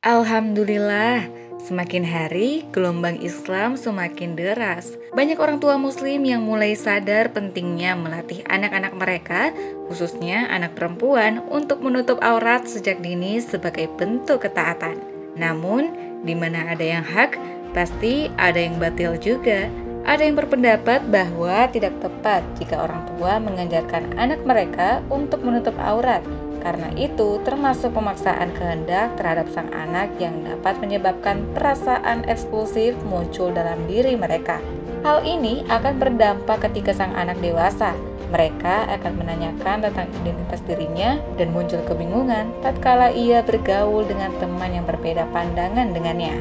Alhamdulillah, semakin hari gelombang Islam semakin deras. Banyak orang tua muslim yang mulai sadar pentingnya melatih anak-anak mereka, khususnya anak perempuan, untuk menutup aurat sejak dini sebagai bentuk ketaatan. Namun, di mana ada yang hak, pasti ada yang batil juga. Ada yang berpendapat bahwa tidak tepat jika orang tua mengajarkan anak mereka untuk menutup aurat, karena itu termasuk pemaksaan kehendak terhadap sang anak yang dapat menyebabkan perasaan eksklusif muncul dalam diri mereka. Hal ini akan berdampak ketika sang anak dewasa. Mereka akan menanyakan tentang identitas dirinya dan muncul kebingungan tatkala ia bergaul dengan teman yang berbeda pandangan dengannya.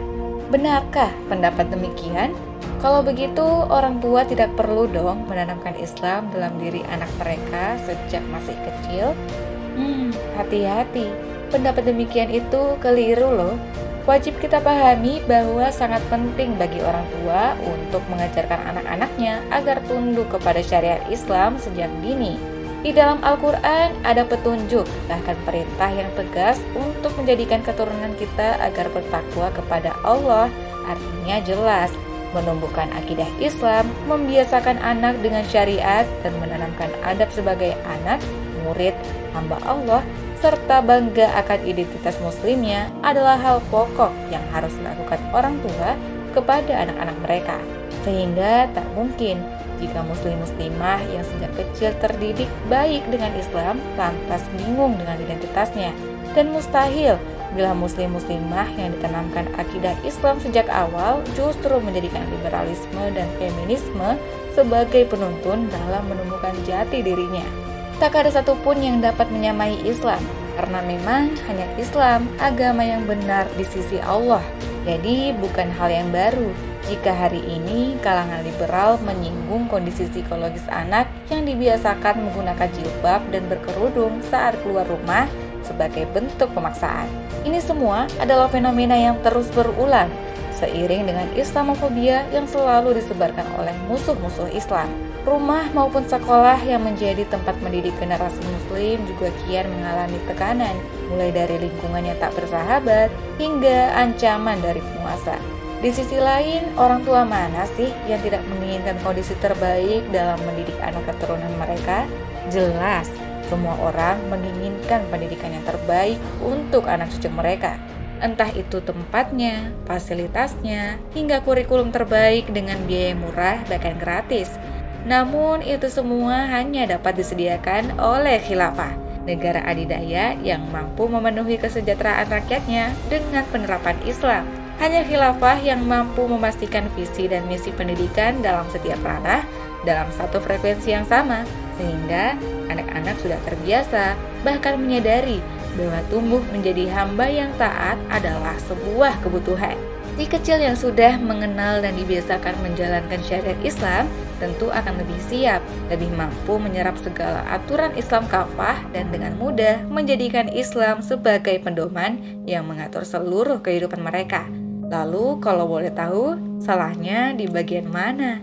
Benarkah pendapat demikian? Kalau begitu, orang tua tidak perlu dong menanamkan Islam dalam diri anak mereka sejak masih kecil. Hati-hati, pendapat demikian itu keliru loh. Wajib kita pahami bahwa sangat penting bagi orang tua untuk mengajarkan anak-anaknya agar tunduk kepada syariat Islam sejak dini. Di dalam Al-Quran ada petunjuk, bahkan perintah yang tegas untuk menjadikan keturunan kita agar bertakwa kepada Allah. Artinya jelas, menumbuhkan akidah Islam, membiasakan anak dengan syariat, dan menanamkan adab sebagai anak, murid, hamba Allah, serta bangga akan identitas muslimnya adalah hal pokok yang harus dilakukan orang tua kepada anak-anak mereka. Sehingga tak mungkin jika muslim-muslimah yang sejak kecil terdidik baik dengan Islam lantas bingung dengan identitasnya, dan mustahil bila muslim-muslimah yang ditanamkan akidah Islam sejak awal justru menjadikan liberalisme dan feminisme sebagai penuntun dalam menemukan jati dirinya. Tak ada satupun yang dapat menyamai Islam, karena memang hanya Islam agama yang benar di sisi Allah. Jadi bukan hal yang baru jika hari ini kalangan liberal menyinggung kondisi psikologis anak yang dibiasakan menggunakan jilbab dan berkerudung saat keluar rumah sebagai bentuk pemaksaan. Ini semua adalah fenomena yang terus berulang, seiring dengan Islamofobia yang selalu disebarkan oleh musuh-musuh Islam. Rumah maupun sekolah yang menjadi tempat mendidik generasi muslim juga kian mengalami tekanan, mulai dari lingkungan yang tak bersahabat hingga ancaman dari penguasa. Di sisi lain, orang tua mana sih yang tidak menginginkan kondisi terbaik dalam mendidik anak keturunan mereka? Jelas, semua orang menginginkan pendidikan yang terbaik untuk anak cucu mereka. Entah itu tempatnya, fasilitasnya, hingga kurikulum terbaik dengan biaya murah bahkan gratis. Namun itu semua hanya dapat disediakan oleh khilafah, negara adidaya yang mampu memenuhi kesejahteraan rakyatnya dengan penerapan Islam. Hanya khilafah yang mampu memastikan visi dan misi pendidikan dalam setiap ranah dalam satu frekuensi yang sama, sehingga anak-anak sudah terbiasa, bahkan menyadari bahwa tumbuh menjadi hamba yang taat adalah sebuah kebutuhan. Si kecil yang sudah mengenal dan dibiasakan menjalankan syariat Islam tentu akan lebih siap, lebih mampu menyerap segala aturan Islam kafah dan dengan mudah menjadikan Islam sebagai pedoman yang mengatur seluruh kehidupan mereka. Lalu kalau boleh tahu, salahnya di bagian mana?